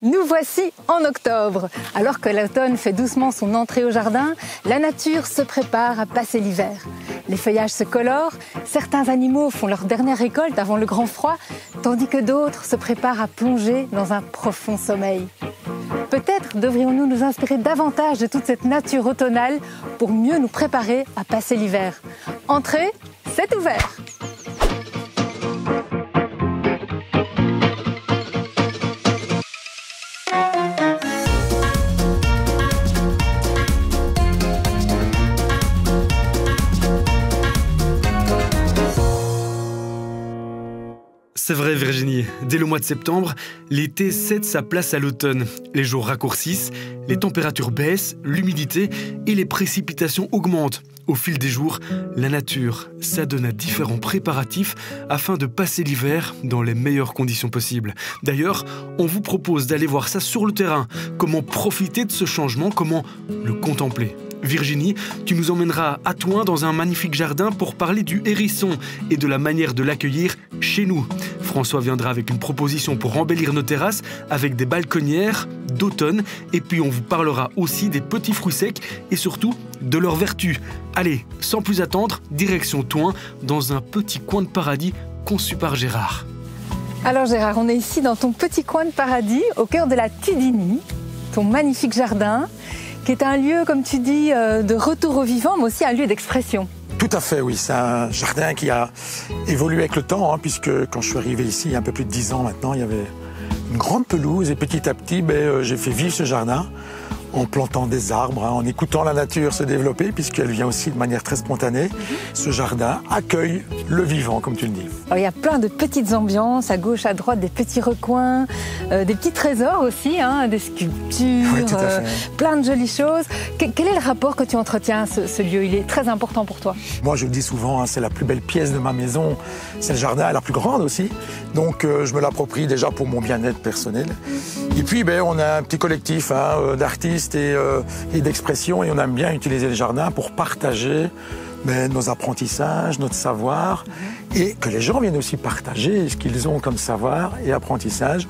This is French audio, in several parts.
Nous voici en octobre. Alors que l'automne fait doucement son entrée au jardin, la nature se prépare à passer l'hiver. Les feuillages se colorent, certains animaux font leur dernière récolte avant le grand froid, tandis que d'autres se préparent à plonger dans un profond sommeil. Peut-être devrions-nous nous inspirer davantage de toute cette nature automnale pour mieux nous préparer à passer l'hiver. Entrez, c'est ouvert! C'est vrai Virginie, dès le mois de septembre, l'été cède sa place à l'automne. Les jours raccourcissent, les températures baissent, l'humidité et les précipitations augmentent. Au fil des jours, la nature s'adonne à différents préparatifs afin de passer l'hiver dans les meilleures conditions possibles. D'ailleurs, on vous propose d'aller voir ça sur le terrain. Comment profiter de ce changement, comment le contempler. Virginie, tu nous emmèneras à Thoin dans un magnifique jardin pour parler du hérisson et de la manière de l'accueillir chez nous. François viendra avec une proposition pour embellir nos terrasses avec des balconnières d'automne et puis on vous parlera aussi des petits fruits secs et surtout de leurs vertus. Allez, sans plus attendre, direction Thoin dans un petit coin de paradis conçu par Gérard. Alors Gérard, on est ici dans ton petit coin de paradis au cœur de la Tidini, ton magnifique jardin qui est un lieu, comme tu dis, de retour au vivant, mais aussi un lieu d'expression. Tout à fait, oui. C'est un jardin qui a évolué avec le temps, puisque quand je suis arrivé ici, il y a un peu plus de 10 ans maintenant, il y avait une grande pelouse et petit à petit, j'ai fait vivre ce jardin en plantant des arbres, en écoutant la nature se développer, puisqu'elle vient aussi de manière très spontanée. Ce jardin accueille le vivant, comme tu le dis. Alors, il y a plein de petites ambiances, à gauche, à droite, des petits recoins, des petits trésors aussi, des sculptures, oui, tout à fait. Plein de jolies choses. Quel est le rapport que tu entretiens à ce lieu? Il est très important pour toi. Moi, je le dis souvent, c'est la plus belle pièce de ma maison. C'est le jardin la plus grande aussi. Donc, je me l'approprie déjà pour mon bien-être personnel. Et puis, on a un petit collectif d'artistes et d'expression et on aime bien utiliser le jardin pour partager nos apprentissages, notre savoir et que les gens viennent aussi partager ce qu'ils ont comme savoir et apprentissage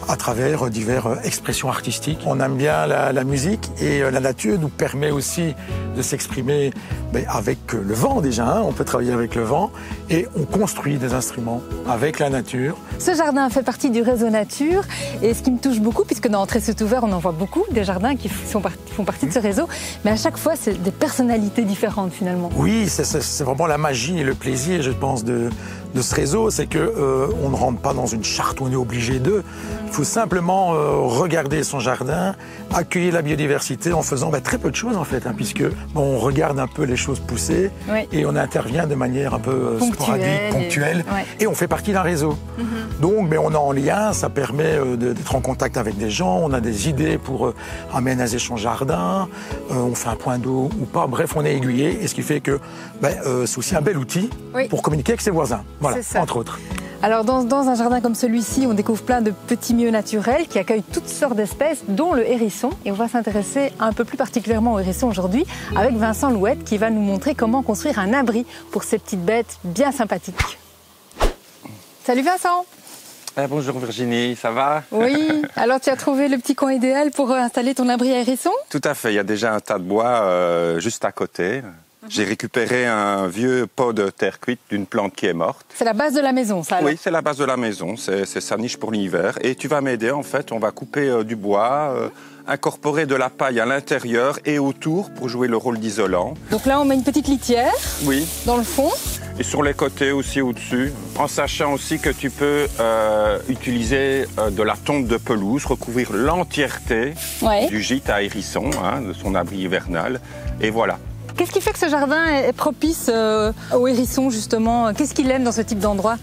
à travers diverses expressions artistiques. On aime bien la musique et la nature nous permet aussi de s'exprimer avec le vent déjà. On peut travailler avec le vent et on construit des instruments avec la nature. Ce jardin fait partie du réseau nature et ce qui me touche beaucoup, puisque dans Entrée c'est ouvert, on en voit beaucoup des jardins qui font partie de ce réseau, mais à chaque fois c'est des personnalités différentes finalement. Oui, c'est vraiment la magie et le plaisir, je pense, de ce réseau, c'est que on ne rentre pas dans une charte où on est obligé d'eux. Il faut simplement regarder son jardin, accueillir la biodiversité en faisant très peu de choses en fait, puisque on regarde un peu les choses pousser et on intervient de manière un peu sporadique, ponctuelle, et on fait partie d'un réseau. Donc on est en lien, ça permet d'être en contact avec des gens, on a des idées pour aménager son jardin, on fait un point d'eau ou pas, bref, on est aiguillé, et ce qui fait que c'est aussi un bel outil pour communiquer avec ses voisins, voilà, entre autres. Alors dans un jardin comme celui-ci, on découvre plein de petits milieux naturels qui accueillent toutes sortes d'espèces, dont le hérisson. Et on va s'intéresser un peu plus particulièrement au hérisson aujourd'hui avec Vincent Louette qui va nous montrer comment construire un abri pour ces petites bêtes bien sympathiques. Salut Vincent! Bonjour Virginie, ça va? Oui, alors tu as trouvé le petit coin idéal pour installer ton abri à hérisson? Tout à fait, il y a déjà un tas de bois juste à côté. J'ai récupéré un vieux pot de terre cuite d'une plante qui est morte. C'est la base de la maison, ça alors? Oui, c'est la base de la maison, c'est sa niche pour l'hiver. Et tu vas m'aider, en fait, on va couper du bois, incorporer de la paille à l'intérieur et autour pour jouer le rôle d'isolant. Donc là, on met une petite litière dans le fond. Et sur les côtés aussi, au-dessus, en sachant aussi que tu peux utiliser de la tonte de pelouse, recouvrir l'entièreté du gîte à hérisson, de son abri hivernal, et voilà. Qu'est-ce qui fait que ce jardin est propice au hérisson, justement? Qu'est-ce qu'il aime dans ce type d'endroit?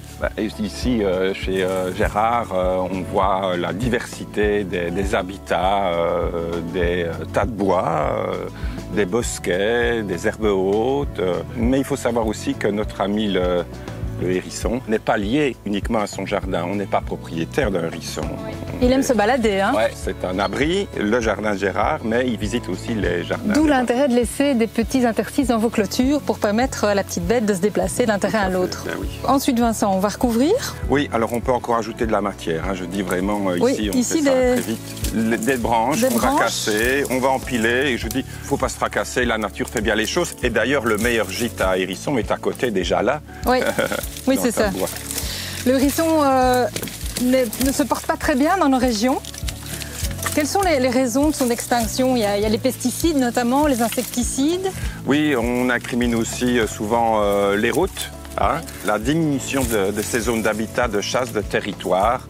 Ici, chez Gérard, on voit la diversité des habitats, des tas de bois, des bosquets, des herbes hautes. Mais il faut savoir aussi que notre ami le hérisson, n'est pas lié uniquement à son jardin. On n'est pas propriétaire d'un hérisson. Il aime se balader, hein? Ouais, c'est un abri, le jardin Gérard, mais il visite aussi les jardins. D'où l'intérêt de laisser des petits interstices dans vos clôtures pour permettre à la petite bête de se déplacer d'un terrain à l'autre. Ben oui. Ensuite, Vincent, on va recouvrir. Oui, alors on peut encore ajouter de la matière. Hein. Je dis vraiment, Oui, ici, on fait ça très vite. Des branches qu'on va casser, on va empiler. Et je dis, il ne faut pas se fracasser, la nature fait bien les choses. Et d'ailleurs, le meilleur gîte à hérisson est à côté, déjà là. Oui, oui c'est ça. Le hérisson ne se porte pas très bien dans nos régions. Quelles sont les raisons de son extinction? Il y a les pesticides notamment, les insecticides. Oui, on incrimine aussi souvent les routes, hein, la diminution de ces zones d'habitat, de chasse, de territoire,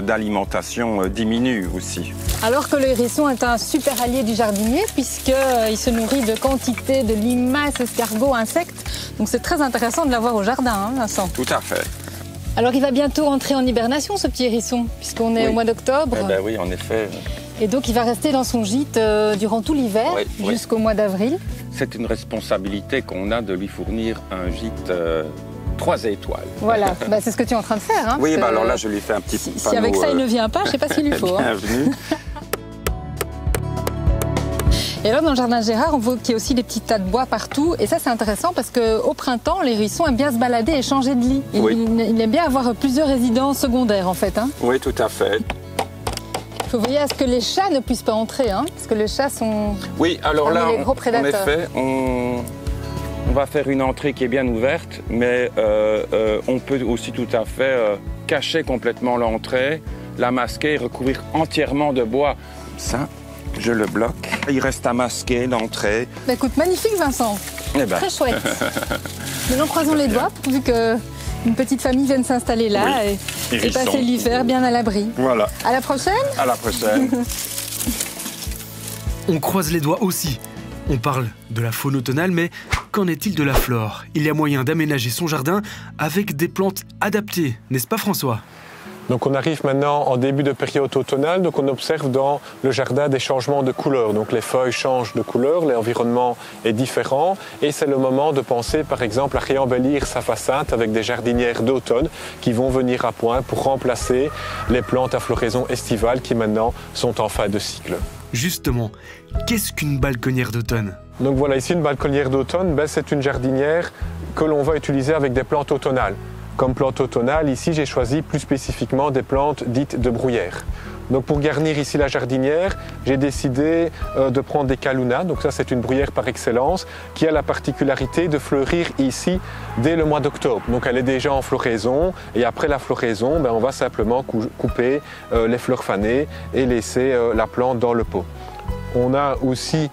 d'alimentation diminue aussi. Alors que le hérisson est un super allié du jardinier puisqu'il se nourrit de quantités de limaces, escargots, insectes. Donc c'est très intéressant de l'avoir au jardin, hein, Vincent. Tout à fait. Alors il va bientôt entrer en hibernation, ce petit hérisson, puisqu'on est au mois d'octobre. Eh ben oui, en effet. Et donc il va rester dans son gîte durant tout l'hiver, jusqu'au mois d'avril. C'est une responsabilité qu'on a de lui fournir un gîte 3 étoiles. Voilà, bah, c'est ce que tu es en train de faire. Hein, oui, bah alors là, je lui fais un petit panneau. Si avec ça il ne vient pas, je ne sais pas ce qu'il lui faut. Bienvenue. Et alors dans le jardin Gérard, on voit qu'il y a aussi des petits tas de bois partout. Et ça c'est intéressant parce qu'au printemps, les hérissons aiment bien se balader et changer de lit. Il aime bien avoir plusieurs résidences secondaires en fait. Hein. Oui, tout à fait. Il faut veiller à ce que les chats ne puissent pas entrer, hein, parce que les chats sont les gros prédateurs. En effet, on va faire une entrée qui est bien ouverte, mais on peut aussi tout à fait cacher complètement l'entrée, la masquer et recouvrir entièrement de bois. Ça, je le bloque. Il reste à masquer l'entrée. Bah, écoute, magnifique Vincent. Très chouette. Maintenant croisons les doigts, vu qu'une petite famille vient de s'installer là et passer l'hiver bien à l'abri. Voilà. À la prochaine. À la prochaine. On croise les doigts aussi. On parle de la faune automnale, mais qu'en est-il de la flore? Il y a moyen d'aménager son jardin avec des plantes adaptées, n'est-ce pas François? Donc on arrive maintenant en début de période automnale, donc on observe dans le jardin des changements de couleur. Donc les feuilles changent de couleur, l'environnement est différent et c'est le moment de penser par exemple à réembellir sa façade avec des jardinières d'automne qui vont venir à point pour remplacer les plantes à floraison estivale qui maintenant sont en fin de cycle. Justement, qu'est-ce qu'une balconnière d'automne? Donc voilà, ici une balconnière d'automne, c'est une jardinière que l'on va utiliser avec des plantes automnales. Comme plante automnale, ici j'ai choisi plus spécifiquement des plantes dites de bruyère. Donc pour garnir ici la jardinière, j'ai décidé de prendre des Calluna. Donc ça c'est une bruyère par excellence qui a la particularité de fleurir ici dès le mois d'octobre. Donc elle est déjà en floraison et après la floraison, on va simplement couper les fleurs fanées et laisser la plante dans le pot. On a aussi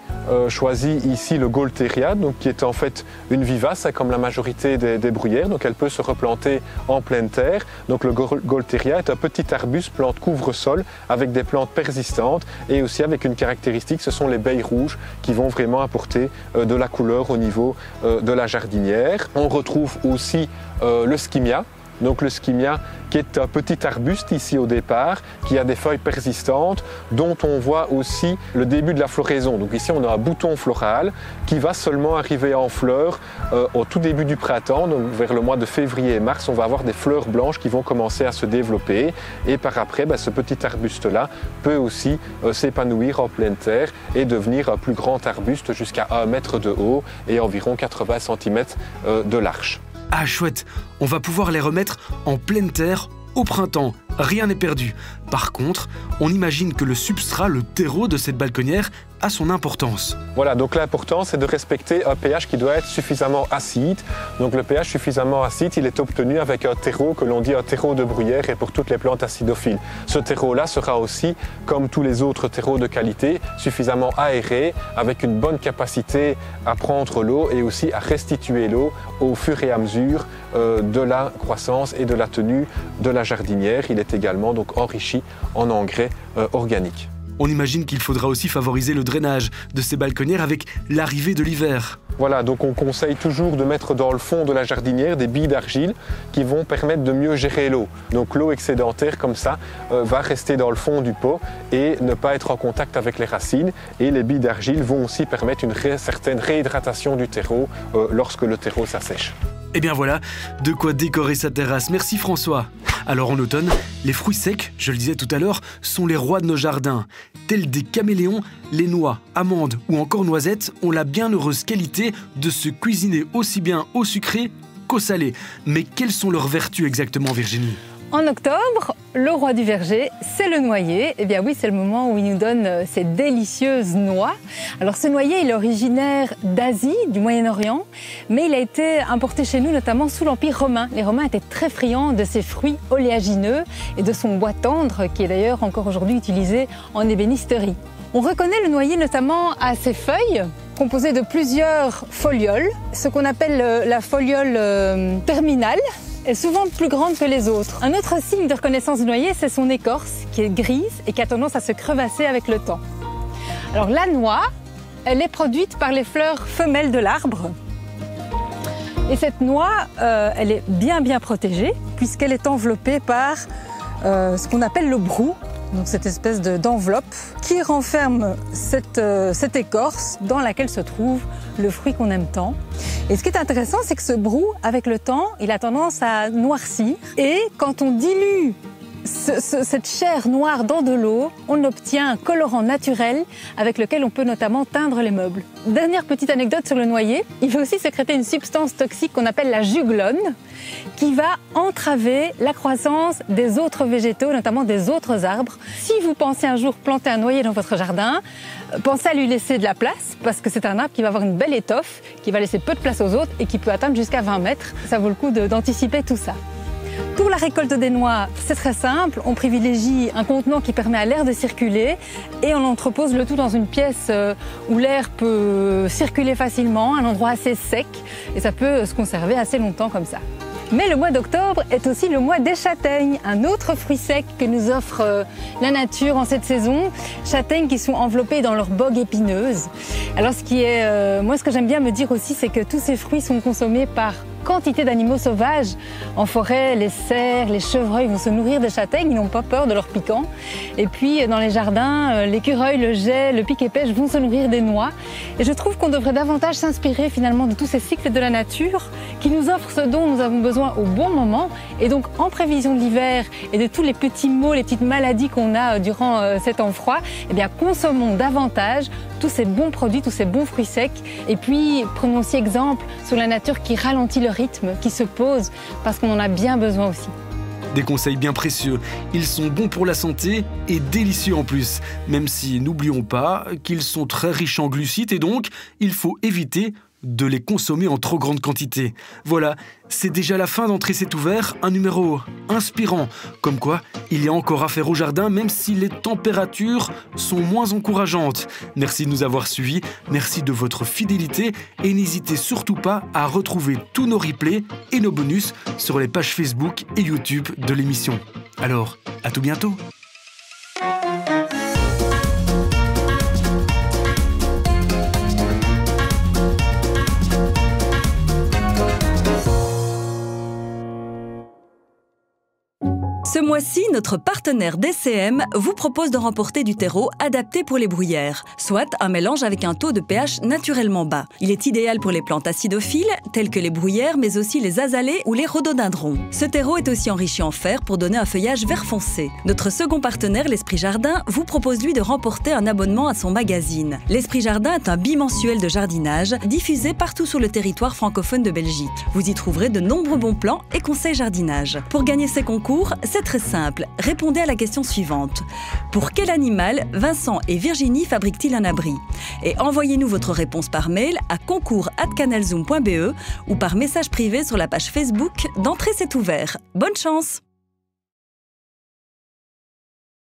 choisi ici le Gaultheria, donc qui est en fait une vivace, comme la majorité des bruyères, donc elle peut se replanter en pleine terre. Donc le Gaultheria est un petit arbuste, plante couvre-sol, avec des plantes persistantes et aussi avec une caractéristique, ce sont les baies rouges qui vont vraiment apporter de la couleur au niveau de la jardinière. On retrouve aussi le Skimia. Donc le Skimia qui est un petit arbuste ici au départ, qui a des feuilles persistantes, dont on voit aussi le début de la floraison. Donc ici on a un bouton floral qui va seulement arriver en fleurs au tout début du printemps, donc vers le mois de février et mars, on va avoir des fleurs blanches qui vont commencer à se développer. Et par après, ce petit arbuste-là peut aussi s'épanouir en pleine terre et devenir un plus grand arbuste jusqu'à 1 mètre de haut et environ 80 cm de large. Ah chouette, on va pouvoir les remettre en pleine terre au printemps. Rien n'est perdu. Par contre, on imagine que le substrat, le terreau de cette balconnière a son importance. Voilà, donc l'important c'est de respecter un pH qui doit être suffisamment acide. Donc le pH suffisamment acide, il est obtenu avec un terreau que l'on dit un terreau de bruyère et pour toutes les plantes acidophiles. Ce terreau-là sera aussi, comme tous les autres terreaux de qualité, suffisamment aéré, avec une bonne capacité à prendre l'eau et aussi à restituer l'eau au fur et à mesure de la croissance et de la tenue de la jardinière. Il est également donc enrichi en engrais organiques. On imagine qu'il faudra aussi favoriser le drainage de ces balconnières avec l'arrivée de l'hiver. Voilà, donc on conseille toujours de mettre dans le fond de la jardinière des billes d'argile qui vont permettre de mieux gérer l'eau. Donc l'eau excédentaire comme ça va rester dans le fond du pot et ne pas être en contact avec les racines. Et les billes d'argile vont aussi permettre une certaine réhydratation du terreau lorsque le terreau s'assèche. Et bien voilà, de quoi décorer sa terrasse. Merci François. Alors en automne, les fruits secs, je le disais tout à l'heure, sont les rois de nos jardins. Tels des caméléons, les noix, amandes ou encore noisettes ont la bienheureuse qualité de se cuisiner aussi bien au sucré qu'au salé. Mais quelles sont leurs vertus exactement, Virginie ? En octobre, le roi du verger, c'est le noyer. Eh bien oui, c'est le moment où il nous donne ces délicieuses noix. Alors ce noyer, il est originaire d'Asie, du Moyen-Orient, mais il a été importé chez nous notamment sous l'Empire romain. Les Romains étaient très friands de ces fruits oléagineux et de son bois tendre, qui est d'ailleurs encore aujourd'hui utilisé en ébénisterie. On reconnaît le noyer notamment à ses feuilles, composées de plusieurs folioles, ce qu'on appelle la foliole terminale, est souvent plus grande que les autres. Un autre signe de reconnaissance du noyer, c'est son écorce, qui est grise et qui a tendance à se crevasser avec le temps. Alors la noix, elle est produite par les fleurs femelles de l'arbre. Et cette noix, elle est bien protégée, puisqu'elle est enveloppée par ce qu'on appelle le brou, donc cette espèce d'enveloppe qui renferme cette écorce dans laquelle se trouve le fruit qu'on aime tant. Et ce qui est intéressant, c'est que ce brou, avec le temps, il a tendance à noircir. Et quand on dilue cette chair noire dans de l'eau, on obtient un colorant naturel avec lequel on peut notamment teindre les meubles. Dernière petite anecdote sur le noyer, il va aussi sécréter une substance toxique qu'on appelle la juglone, qui va entraver la croissance des autres végétaux, notamment des autres arbres. Si vous pensez un jour planter un noyer dans votre jardin, pensez à lui laisser de la place, parce que c'est un arbre qui va avoir une belle étoffe, qui va laisser peu de place aux autres et qui peut atteindre jusqu'à 20 mètres. Ça vaut le coup d'anticiper tout ça. Pour la récolte des noix, c'est très simple. On privilégie un contenant qui permet à l'air de circuler et on entrepose le tout dans une pièce où l'air peut circuler facilement, un endroit assez sec et ça peut se conserver assez longtemps comme ça. Mais le mois d'octobre est aussi le mois des châtaignes, un autre fruit sec que nous offre la nature en cette saison. Châtaignes qui sont enveloppées dans leur bogue épineuse. Alors ce que j'aime bien me dire aussi, c'est que tous ces fruits sont consommés par quantité d'animaux sauvages. En forêt, les cerfs, les chevreuils vont se nourrir des châtaignes, ils n'ont pas peur de leur piquant. Et puis dans les jardins, l'écureuil, le geais, le pic-et-pêche vont se nourrir des noix. Et je trouve qu'on devrait davantage s'inspirer finalement de tous ces cycles de la nature qui nous offrent ce dont nous avons besoin au bon moment. Et donc en prévision de l'hiver et de tous les petits maux, les petites maladies qu'on a durant ces temps froids, eh bien consommons davantage tous ces bons produits, tous ces bons fruits secs. Et puis prenons aussi exemple sur la nature qui ralentit le rythme, qui se pose, parce qu'on en a bien besoin aussi. Des conseils bien précieux. Ils sont bons pour la santé et délicieux en plus. Même si, n'oublions pas, qu'ils sont très riches en glucides et donc, il faut éviter de les consommer en trop grande quantité. Voilà, c'est déjà la fin d'Entrer c'est ouvert, un numéro inspirant. Comme quoi, il y a encore à faire au jardin, même si les températures sont moins encourageantes. Merci de nous avoir suivis, merci de votre fidélité et n'hésitez surtout pas à retrouver tous nos replays et nos bonus sur les pages Facebook et YouTube de l'émission. Alors, à tout bientôt. Ce mois-ci, notre partenaire DCM vous propose de remporter du terreau adapté pour les bruyères, soit un mélange avec un taux de pH naturellement bas. Il est idéal pour les plantes acidophiles, telles que les bruyères, mais aussi les azalées ou les rhododendrons. Ce terreau est aussi enrichi en fer pour donner un feuillage vert foncé. Notre second partenaire, l'Esprit Jardin, vous propose lui de remporter un abonnement à son magazine. L'Esprit Jardin est un bimensuel de jardinage diffusé partout sur le territoire francophone de Belgique. Vous y trouverez de nombreux bons plans et conseils jardinage. Pour gagner ces concours, c'est très simple. Répondez à la question suivante. Pour quel animal Vincent et Virginie fabriquent-ils un abri? Et envoyez-nous votre réponse par mail à concours@canalzoom.be ou par message privé sur la page Facebook d'Entrer c'est ouvert. Bonne chance!